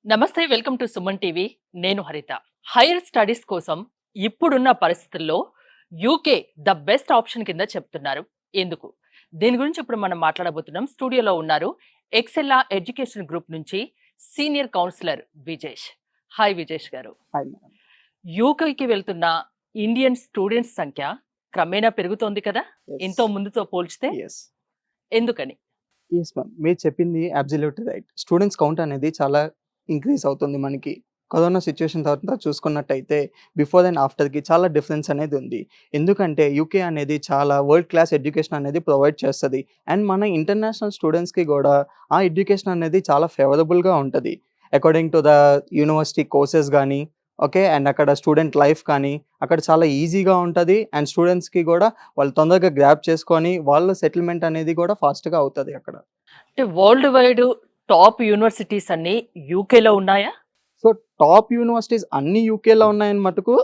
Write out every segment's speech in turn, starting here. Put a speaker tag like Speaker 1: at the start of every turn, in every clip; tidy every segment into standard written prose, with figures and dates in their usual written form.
Speaker 1: నమస్తే. Welcome to Suman TV. నేను హరిత. హైయర్ స్టడీస్ కోసం ఇప్పుడున్న పరిస్థితుల్లో యూకే ద బెస్ట్ ఆప్షన్ కింద చెప్తున్నారు. ఎందుకు? దీని గురించి ఇప్పుడు మనం మాట్లాడబోతున్నాం. స్టూడియోలో ఉన్నారు ఎక్సెల్లా ఎడ్యుకేషన్ గ్రూప్ నుంచి senior counsellor Vijesh. Hi Vijesh గారు.
Speaker 2: Hi madam.
Speaker 1: యూకేకి వెళ్తున్న ఇండియన్ స్టూడెంట్స్ సంఖ్య క్రమేణా పెరుగుతోంది కదా,
Speaker 2: యెస్.
Speaker 1: ఎంతో ముందుతో పోల్చితే.
Speaker 2: యెస్.
Speaker 1: ఎందుకని?
Speaker 2: Yes ma'am. మీరు చెప్పింది అబ్సల్యూట్‌లీ రైట్. స్టూడెంట్స్ కౌంట్ అనేది చాలా ఇంక్రీజ్ అవుతుంది మనకి. కరోనా సిట్యుయేషన్ తర్వాత చూసుకున్నట్టయితే బిఫోర్ అండ్ ఆఫ్టర్‌కి చాలా డిఫరెన్స్ అనేది ఉంది. ఎందుకంటే యూకే అనేది చాలా వరల్డ్ క్లాస్ ఎడ్యుకేషన్ అనేది ప్రొవైడ్ చేస్తది. అండ్ మన ఇంటర్నేషనల్ స్టూడెంట్స్‌కి గూడా ఆ ఎడ్యుకేషన్ అనేది చాలా ఫేవరబుల్‌గా ఉంటది. According to the university courses గానీ, ఓకే. అండ్ అక్కడ స్టూడెంట్ లైఫ్ కానీ, అక్కడ చాలా ఈజీగా ఉంటది. అండ్ స్టూడెంట్స్‌కి గూడా వాళ్ళు తొందరగా గ్రాబ్ చేసుకొని వాళ్ళ సెటిల్‌మెంట్ అనేది గూడా ఫాస్ట్‌గా అవుతది అక్కడ.
Speaker 1: అంటే వరల్డ్ వైడ్ టాప్ యూనివర్సిటీస్ అన్నీ యూకేలో ఉన్నాయా?
Speaker 2: సో, టాప్ యూనివర్సిటీస్ అన్నీ యూకేలో ఉన్నాయని మటుకు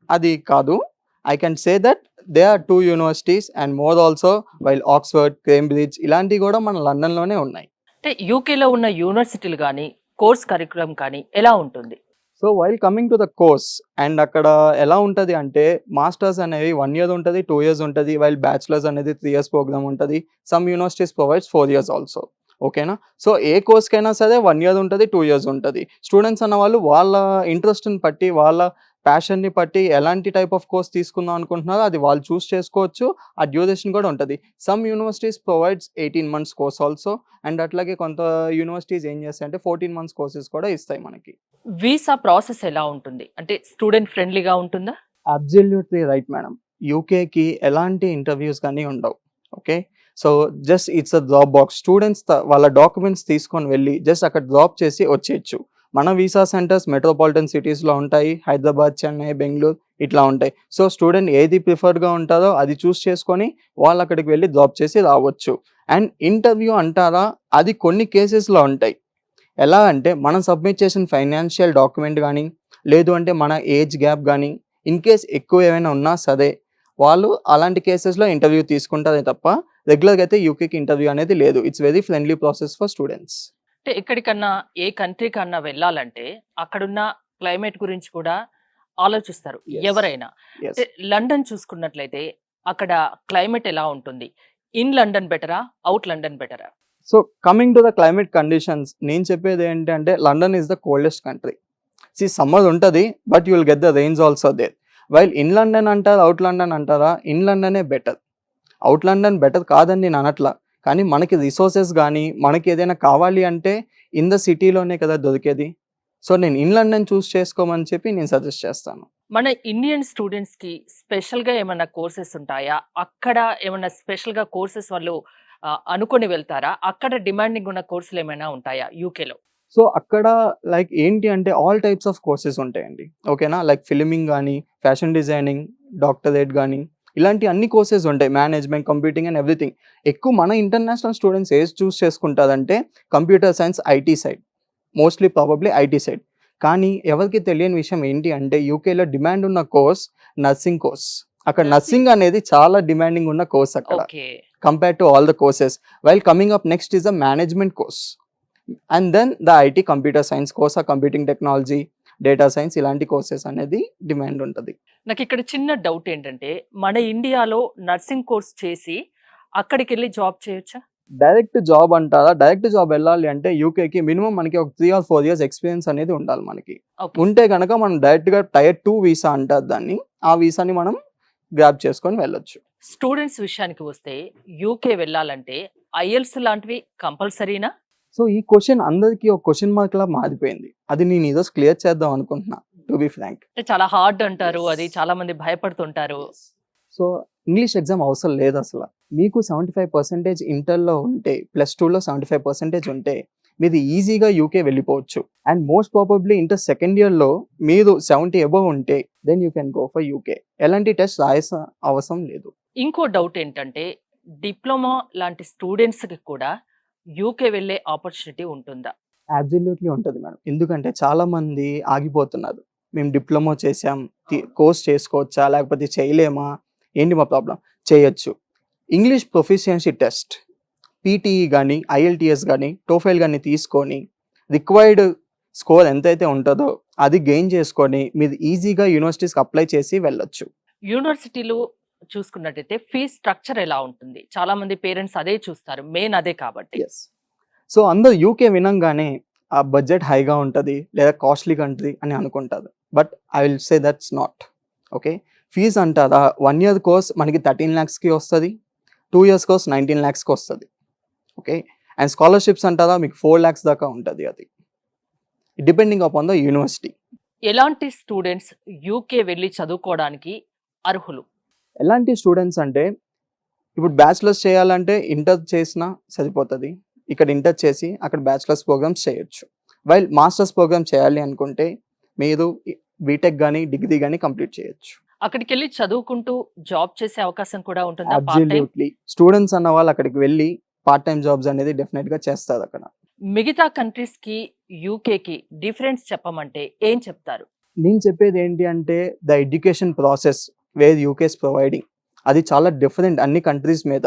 Speaker 2: అది కాదు. I can say that they are 2 universities and more also while Oxford, Cambridge ఇలాంటివి గూడా మన లండన్‌లోనే ఉన్నాయి.
Speaker 1: అంటే యూకేలో ఉన్న యూనివర్సిటీలు గానీ, కోర్స్ కరిక్యులమ్ కానీ ఎలా ఉంటుంది?
Speaker 2: So, while coming to the course and అక్కడ ఎలా ఉంటది అంటే మాస్టర్స్ అనేవి 1 ఇయర్ ఉంటది, 2 ఇయర్స్ ఉంటది. వైల్ బ్యాచిలర్స్ అనేది 3 ఇయర్స్ ప్రోగ్రామ్ ఉంటది. Some universities provides 4 years also. ఓకేనా? సో, ఏ కోర్స్‌కైనా సరే 1 ఇయర్ ఉంటది, 2 ఇయర్స్ ఉంటది. స్టూడెంట్స్ అన్నవాళ్ళు వాళ్ళ ఇంట్రెస్ట్‌ని బట్టి, వాళ్ళ ప్యాషన్‌ని బట్టి ఎలాంటి టైప్ ఆఫ్ కోర్స్ తీసుకుందాం అనుకుంటున్నారో అది వాళ్ళు చూస్ చేసుకోవచ్చు. ఆ డ్యూరేషన్ కూడా ఉంటది. Some universities provides 18 months course also. And అట్లాగే కొంత యూనివర్సిటీస్ ఏం చేస్తాయంటే 14 మంత్స్ కోర్సెస్ కూడా ఇస్తాయి మనకి.
Speaker 1: వీసా ప్రాసెస్ ఎలా ఉంటుంది? అంటే స్టూడెంట్ ఫ్రెండ్లీగా ఉంటుందా?
Speaker 2: Absolutely right madam. యూకేకి ఎలాంటి ఇంటర్‌వ్యూస్ గాని ఉండవు. Okay. So, just it's a drop box. Students వాళ్ళ డాక్యుమెంట్స్ తీసుకొని వెళ్లి జస్ట్ అక్కడ డ్రాప్ చేసి వచ్చేయొచ్చు. మన వీసా సెంటర్స్ మెట్రోపాలిటన్ సిటీస్‌లో ఉంటాయి. హైదరాబాద్, చెన్నై, బెంగుళూరు ఇట్లా ఉంటాయి. సో, స్టూడెంట్ ఏది ప్రిఫర్డ్‌గా ఉంటదో అది చూస్ చేసుకొని వాళ్ళు అక్కడికి వెళ్లి డ్రాప్ చేసి రావచ్చు. అండ్ ఇంటర్వ్యూ అంటారా? అది కొన్ని కేసెస్‌లో ఉంటాయి. ఎలా అంటే మనం సబ్మిట్ చేసిన ఫైనాన్షియల్ డాక్యుమెంట్ గానీ, లేదు అంటే మన ఏజ్ గ్యాప్ గానీ, ఇన్ కేస్ ఎక్కువ ఏమైనా ఉన్నా సరే, వాళ్ళు అలాంటి కేసెస్‌లో ఇంటర్వ్యూ తీసుకుంటారే తప్ప, రెగ్యులర్‌గా అయితే యూకేకి ఇంటర్వ్యూ అనేది లేదు. It's very friendly process for students.
Speaker 1: అంటే ఎక్కడికన్నా ఏ కంట్రీకన్నా వెళ్ళాలంటే అక్కడున్న క్లైమేట్ గురించి కూడా ఆలోచిస్తారు
Speaker 2: యెస్.
Speaker 1: ఎవరైనా.
Speaker 2: యెస్.
Speaker 1: అంటే లండన్ చూసుకున్నట్లయితే అక్కడ క్లైమేట్ ఎలా ఉంటుంది? ఇన్ లండన్ బెటరా? ఔట్ లండన్ బెటరా?
Speaker 2: So, coming to the climate conditions నేను చెప్పేది ఏంటంటే London is the coldest country. Summer ఉంటది. But you will get the rains also there. While in London అంటారా? ఔట్ లండన్ అంటారా? ఇన్ లండనే బెటర్. ఔట్ లండన్ బెటర్ కాదని నేను అనట్లా. కానీ మనకి రిసోర్సెస్ గానీ, మనకి ఏదైనా కావాలి అంటే ఇన్ ద సిటీలోనే కదా దొరికేది. సో, నేను ఇన్ లండన్ చూస్ చేసుకోమని చెప్పి నేను సజెస్ట్ చేస్తాను.
Speaker 1: మన ఇండియన్ స్టూడెంట్స్‌కి స్పెషల్‌గా ఏమన్నా కోర్సెస్ ఉంటాయా? అక్కడ ఏమన్నా స్పెషల్‌గా కోర్సెస్ వాళ్ళు అనుకోని వెళ్తారా? అక్కడ డిమాండింగ్ ఉన్న కోర్సులేమైనా ఉంటాయా యూకేలో?
Speaker 2: సో, అక్కడ లైక్ ఏంటి అంటే ఆల్ టైప్స్ ఆఫ్ కోర్సెస్ ఉంటాయండి. ఓకేనా? లైక్ ఫిల్మింగ్ గానీ, ఫ్యాషన్ డిజైనింగ్, డాక్టరేట్ గానీ, ఇలాంటి అన్ని కోర్సెస్ ఉంటాయి. Management, computing and everything. ఎక్కువ మన ఇంటర్నేషనల్ స్టూడెంట్స్ ఏది చూస్ చేసుకుంటారంటే computer science, IT side. Mostly probably IT side. కానీ ఎవరికీ తెలియని విషయం ఏంటి అంటే యూకేలో డిమాండ్ ఉన్న కోర్స్ నర్సింగ్ కోర్స్. అక్కడ
Speaker 1: నర్సింగ్.
Speaker 2: నర్సింగ్ అనేది చాలా డిమాండింగ్ ఉన్న కోర్స్ అక్కడ.
Speaker 1: Okay.
Speaker 2: Compared to all the courses. While coming up next is the management course. And then the IT computer science course, computing technology, data science ఇలాంటి courses అనేది demand ఉంటది.
Speaker 1: నాకిక్కడ చిన్న doubt ఏంటంటే, మన ఇండియాలో నర్సింగ్ కోర్స్ చేసి అక్కడికెళ్లి జాబ్ చేయొచ్చా?
Speaker 2: డైరెక్ట్ జాబ్ అంటారా? డైరెక్ట్ జాబ్ వెళ్ళాలి అంటే యూకేకి మినిమమ్ మనకి ఒక 3 ఆర్ 4 ఇయర్స్ ఎక్స్‌పీరియన్స్ అనేది ఉండాలి మనకి.
Speaker 1: ఓకే.
Speaker 2: ఉంటే గనక మనం డైరెక్ట్‌గా టైర్ 2 వీసా అంటారు దాన్ని. ఆ వీసాని మనం గ్రాబ్ చేసుకొని వెళ్ళొచ్చు.
Speaker 1: స్టూడెంట్స్ విషయానికి వస్తే యూకే వెళ్ళాలంటే ఐఎల్టీఎస్ లాంటివి కంపల్సరీనా?
Speaker 2: సో, ఈ క్వెషన్ అందరికి ఒక క్వెషన్ మార్క్‌లా మారిపోయింది. అది నేను ఈరోజు క్లియర్ చేద్దాం అనుకుంటున్నా. To be frank.
Speaker 1: అంటే చాలా హార్డ్ అంటారు.
Speaker 2: యెస్.
Speaker 1: అది చాలా మంది భయపడుతుంటారు.
Speaker 2: యెస్. సో, ఇంగ్లీష్ ఎగ్జామ్ అవసరం లేదసల. మీకు 75% ఇంటర్‌లో ఉంటే, +2లో 75% ఉంటే, మీది ఈజీగా యూకే వెళ్ళిపోవచ్చు. And most probably inter second ఇయర్‌లో మీరు 70 అబోవ్ ఉంటే, then you can go for UK. ఎలాంటి టెస్ట్ రాయాల్సిన అవసరం లేదు.
Speaker 1: ఇంకో డౌట్ ఏంటంటే, డిప్లొమా లాంటి స్టూడెంట్స్‌కి కూడా యూకే వెళ్ళే ఆపర్చునిటీ ఉంటుందా?
Speaker 2: అబ్సల్యూట్‌లీ ఉంటది మేడం. ఎందుకంటే చాలా మంది ఆగిపోతున్నారు. మేము డిప్లొమా చేసాం. కోర్స్ చేసుకోవచ్చా? లేకపోతే చేయలేమా? ఏంటి మా ప్రాబ్లమ్? చేయొచ్చు. ఇంగ్లీష్ ప్రొఫిషియన్సీ టెస్ట్ పీటీఈ గానీ, ఐఎల్టీఎస్ గానీ, టోఫెల్ గానీ తీసుకొని రిక్వైర్డ్ స్కోర్ ఎంతైతే ఉంటుందో అది గెయిన్ చేసుకొని మీరు ఈజీగా యూనివర్సిటీస్కి అప్లై చేసి వెళ్ళొచ్చు.
Speaker 1: యూనివర్సిటీలు చూసుకున్నట్టయితే ఫీజ్ స్ట్రక్చర్ ఎలా ఉంటుంది? చాలా మంది పేరెంట్స్ అదే చూస్తారు, మెయిన్ అదే కాబట్టి.
Speaker 2: ఎస్. సో అందరూ యూకే వినంగానే ఆ బడ్జెట్ హైగా ఉంటుంది లేదా కాస్ట్లీ కంట్రీ అని అనుకుంటారు. But I will say that's not. Okay, fees అంటారా 1 ఇయర్ కోర్స్ మనకి 13 lakhsకి వస్తుంది, 2 years కోర్స్ 19 lakhsకి వస్తుంది. ఓకే, అండ్ స్కాలర్షిప్స్ అంటారా మీకు 4 lakhs దాకా ఉంటుంది. అది డిపెండింగ్ అపాన్ ద యూనివర్సిటీ.
Speaker 1: ఎలాంటి స్టూడెంట్స్ యూకే వెళ్ళి చదువుకోవడానికి అర్హులు?
Speaker 2: ఎలాంటి స్టూడెంట్స్ అంటే ఇప్పుడు బ్యాచిలర్స్ చేయాలంటే ఇంటర్ చేసినా సరిపోతుంది. ఇక్కడ ఇంటర్ చేసి అక్కడ బ్యాచిలర్స్ ప్రోగ్రామ్స్ చేయొచ్చు. వైల్ మాస్టర్స్ ప్రోగ్రామ్ చేయాలి అనుకుంటే మీరు బీటెక్ కానీ డిగ్రీ కానీ కంప్లీట్ చేయొచ్చు.
Speaker 1: అక్కడికి వెళ్ళి చదువుకుంటూ జాబ్ చేసే అవకాశం కూడా ఉంటుందా? Part time
Speaker 2: absolutely. స్టూడెంట్స్ అన్న వాళ్ళు అక్కడికి వెళ్ళి పార్ట్ టైం జాబ్స్ అనేది డెఫినెట్ గా చేస్తారు అక్కడ.
Speaker 1: మిగతా కంట్రీస్ కి యూకేకి డిఫరెన్స్ చెప్పమంటే ఏం చెప్తారు?
Speaker 2: నేను చెప్పేది ఏంటి అంటే the education process where UK's providing అది చాలా డిఫరెంట్ అన్ని కంట్రీస్ మీద.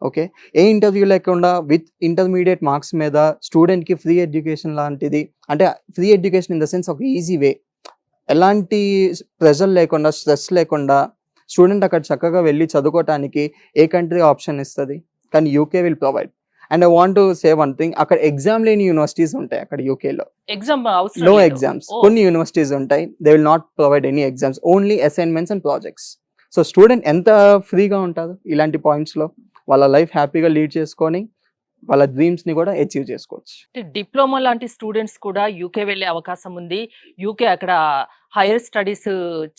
Speaker 2: ఓకే, ఏ ఇంటర్వ్యూ లేకుండా విత్ ఇంటర్మీడియట్ మార్క్స్ మీద స్టూడెంట్కి ఫ్రీ ఎడ్యుకేషన్ లాంటిది, అంటే free education in the sense ఒక ఈజీ వే, ఎలాంటి ప్రెజర్ లేకుండా స్ట్రెస్ లేకుండా స్టూడెంట్ అక్కడ చక్కగా వెళ్ళి చదువుకోవటానికి ఏ కంట్రీ ఆప్షన్ ఇస్తుంది? కానీ UK will provide. And I want to say one thing, అక్కడ ఎగ్జామ్ లేని యూనివర్సిటీస్ ఉంటాయి అక్కడ యూకేలో.
Speaker 1: ఎగ్జామ్ అవసరం
Speaker 2: నో
Speaker 1: లేదు.
Speaker 2: ఎగ్జామ్స్.
Speaker 1: ఓ,
Speaker 2: కొన్ని యూనివర్సిటీస్ ఉంటాయి they will not provide any exams, only assignments and projects. So student ఎంత ఫ్రీగా ఉంటారు ఇలాంటి పాయింట్స్లో, వాళ్ళ లైఫ్ హ్యాపీగా లీడ్ చేసుకొని వాళ్ళ డ్రీమ్స్ని కూడా అచీవ్ చేసుకోవచ్చు.
Speaker 1: డిప్లొమా లాంటి స్టూడెంట్స్ కూడా యూకే వెళ్ళే అవకాశం ఉంది. యూకే అక్కడ హైయర్ స్టడీస్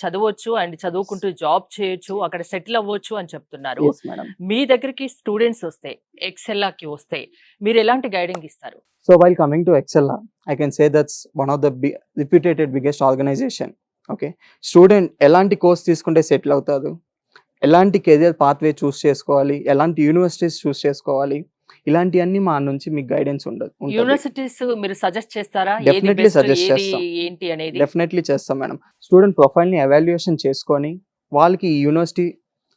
Speaker 1: చదవచ్చు అండ్ చదువుకుంటూ జాబ్ చేయొచ్చు, అక్కడ సెటిల్ అవ్వచ్చు అని చెప్తున్నారు.
Speaker 2: Yes madam.
Speaker 1: మీ దగ్గరికి స్టూడెంట్స్ వస్తే, ఎక్సెల్లాకి వస్తే మీరు ఎలాంటి గైడింగ్ ఇస్తారు?
Speaker 2: So while coming to Excella, I can say that's one of the reputed biggest organization. Okay, student ఎలాంటి కోర్స్ తీసుకుంటే సెటిల్ అవుతారు, ఎలాంటి కెరియర్ పాత్వే చూస్ చేసుకోవాలి, ఎలాంటి యూనివర్సిటీస్ చూస్ చేసుకోవాలి, ఇలాంటివన్నీ మా నుంచి మీకు గైడెన్స్ ఉండదు.
Speaker 1: యూనివర్సిటీస్ మీరు సజెస్ట్ చేస్తారా? ఏది
Speaker 2: Definitely
Speaker 1: బెస్ట్,
Speaker 2: suggest
Speaker 1: ఏది
Speaker 2: చేస్తాం.
Speaker 1: ఏంటి అనేది?
Speaker 2: డెఫినెట్లీ చేస్తాం మేడం. స్టూడెంట్ ప్రొఫైల్ని ఎవాల్యుయేషన్ చేసుకొని వాళ్ళకి ఈ యూనివర్సిటీ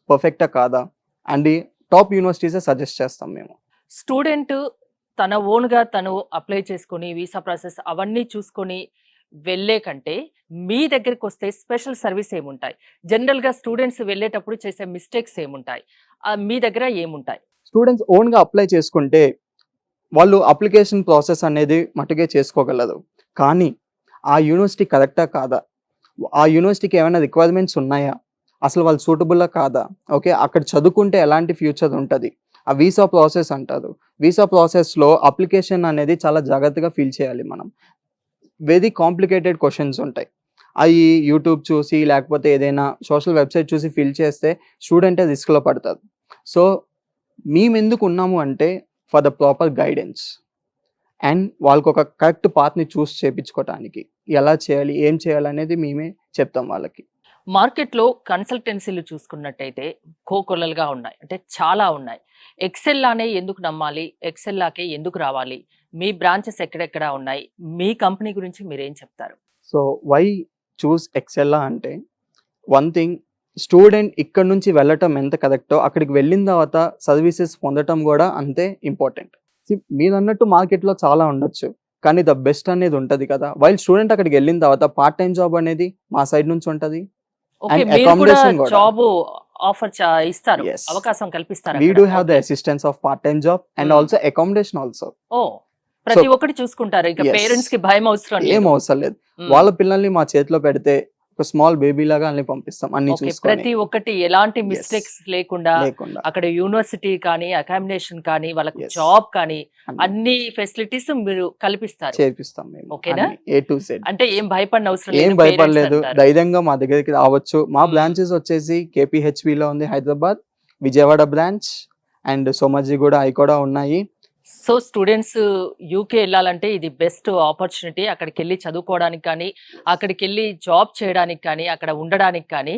Speaker 2: పర్ఫెక్టా కాదా అండ్ టాప్ యూనివర్సిటీసే సజెస్ట్ చేస్తాం మేము.
Speaker 1: స్టూడెంట్ తన ఓన్గా తను అప్లై చేసుకొని వీసా ప్రాసెస్ అవన్నీ చూసుకొని వెళ్ళే కంటే మీ దగ్గరికి వస్తే స్పెషల్ సర్వీస్ ఏముంటాయి? జనరల్గా స్టూడెంట్స్ వెళ్ళేటప్పుడు చేసే మిస్టేక్స్ ఏముంటాయి? మీ దగ్గర ఏముంటాయి?
Speaker 2: స్టూడెంట్స్ ఓన్గా అప్లై చేసుకుంటే వాళ్ళు అప్లికేషన్ ప్రాసెస్ అనేది మటుకే చేసుకోగలరు. కానీ ఆ యూనివర్సిటీ కరెక్టా కాదా, ఆ యూనివర్సిటీకి ఏమైనా రిక్వైర్మెంట్స్ ఉన్నాయా, అసలు వాళ్ళు సూటబుల్లా కాదా, ఓకే అక్కడ చదువుకుంటే ఎలాంటి ఫ్యూచర్ ఉంటుంది, ఆ వీసా ప్రాసెస్ అంటారు. వీసా ప్రాసెస్లో అప్లికేషన్ అనేది చాలా జాగ్రత్తగా ఫిల్ చేయాలి మనం. వెరీ కాంప్లికేటెడ్ క్వశ్చన్స్ ఉంటాయి, అవి యూట్యూబ్ చూసి లేకపోతే ఏదైనా సోషల్ వెబ్సైట్ చూసి ఫిల్ చేస్తే స్టూడెంటే రిస్క్లో పడతారు. సో మేము ఎందుకు ఉన్నాము అంటే for the proper guidance and వాళ్ళకి ఒక కరెక్ట్ పాత్ని చూస్ చేయించుకోవటానికి ఎలా చేయాలి ఏం చేయాలి అనేది మేమే చెప్తాం వాళ్ళకి.
Speaker 1: మార్కెట్లో కన్సల్టెన్సీలు చూసుకున్నట్టయితే కోకొల్లలుగా ఉన్నాయి, అంటే చాలా ఉన్నాయి. ఎక్సెల్లానే ఎందుకు నమ్మాలి, ఎక్సెల్లాకే ఎందుకు రావాలి? మీ బ్రాంచెస్ ఎక్కడెక్కడ ఉన్నాయి? మీ కంపెనీ గురించి మీరేం చెప్తారు?
Speaker 2: సో వై చూస్ Excella అంటే వన్ థింగ్, స్టూడెంట్ ఇక్కడ నుంచి వెళ్ళటం ఎంత కరెక్టో అక్కడికి వెళ్ళిన తర్వాత సర్వీసెస్ పొందటం కూడా అంతే ఇంపార్టెంట్. మీరు అన్నట్టు మార్కెట్లో చాలా ఉండొచ్చు కానీ ద బెస్ట్ అనేది ఉంటుంది కదా. వైల్ స్టూడెంట్ అక్కడికి వెళ్ళిన తర్వాత పార్ట్ టైం జాబ్ అనేది మా సైడ్ నుంచి ఉంటుంది.
Speaker 1: ఓకే,
Speaker 2: And
Speaker 1: మీరు కూడా
Speaker 2: accommodation కూడా.
Speaker 1: జాబ్ ఆఫర్ ఇస్తారు,
Speaker 2: Yes.
Speaker 1: అవకాశం కల్పిస్తారు
Speaker 2: We
Speaker 1: అక్కడ.
Speaker 2: do have the
Speaker 1: Okay.
Speaker 2: assistance of part-time job and
Speaker 1: Hmm.
Speaker 2: also accommodation also.
Speaker 1: ఓ, ప్రతి ఒక్కటి చూసుకుంటారు, ఇక
Speaker 2: Yes.
Speaker 1: పేరెంట్స్ కి భయం అవసరం
Speaker 2: ఏం
Speaker 1: లేదు.
Speaker 2: అవసరం లేదు.
Speaker 1: Hmm.
Speaker 2: వాళ్ళ పిల్లల్ని మా చేతిలో పెడితే ఒక స్మాల్ బేబీ లాగా అన్ని పంపిస్తాం అన్ని
Speaker 1: ఓకే,
Speaker 2: చూసుకొని
Speaker 1: ప్రతి ఒక్కటి ఎలాంటి
Speaker 2: Yes.
Speaker 1: మిస్టేక్స్ లేకుండా
Speaker 2: లేకుండా
Speaker 1: అక్కడ యూనివర్సిటీ కానీ అకామిడేషన్ కానీ వాళ్ళకి
Speaker 2: Yes.
Speaker 1: జాబ్ కానీ
Speaker 2: అన్ని
Speaker 1: అన్ని ఫెసిలిటీస్ మీరు కల్పిస్తారు.
Speaker 2: చేపిస్తాం మేము.
Speaker 1: ఓకేనా?
Speaker 2: A to Z.
Speaker 1: అంటే ఏం భయపడిన అవసరం
Speaker 2: ఏం
Speaker 1: లేదు,
Speaker 2: భయపడలేదు,
Speaker 1: parents అంటారు.
Speaker 2: ధైర్యంగా మా దగ్గరికి రావచ్చు. మా
Speaker 1: Hmm.
Speaker 2: బ్రాంచెస్ వచ్చేసి KPHP లో ఉంది హైదరాబాద్, విజయవాడ బ్రాంచ్ అండ్ సోమాజిగూడ అవి కూడా ఉన్నాయి.
Speaker 1: సో స్టూడెంట్స్ యూకే వెళ్ళాలంటే ఇది బెస్ట్ ఆపర్చునిటీ. అక్కడికి వెళ్ళి చదువుకోవడానికి కానీ, అక్కడికి వెళ్ళి జాబ్ చేయడానికి కానీ, అక్కడ ఉండడానికి కానీ,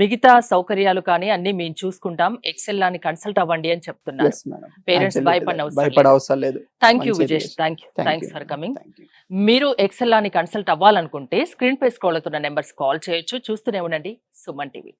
Speaker 1: మిగతా సౌకర్యాలు కానీ అన్ని మేము చూసుకుంటాం. ఎక్సెల్లాని కన్సల్ట్ అవ్వండి అని చెప్తున్నారు.
Speaker 2: Yes, madam.
Speaker 1: Parents
Speaker 2: Absolutely.
Speaker 1: భయపడిన అవసరం
Speaker 2: భయపడ
Speaker 1: లేదు.
Speaker 2: అవసరం లేదు.
Speaker 1: థ్యాంక్ యూ
Speaker 2: మంచి
Speaker 1: Vijesh,
Speaker 2: education.
Speaker 1: Thank you,
Speaker 2: Thank
Speaker 1: thanks
Speaker 2: you,
Speaker 1: for
Speaker 2: madam.
Speaker 1: Coming.
Speaker 2: Thank you.
Speaker 1: మీరు ఎక్సెల్లాని కన్సల్ట్ అవ్వాలనుకుంటే స్క్రీన్ పై స్క్రోల్ అవుతున్న నెంబర్స్ కాల్ చేయొచ్చు. చూస్తూనే ఉండండి సుమన్ టీవీ.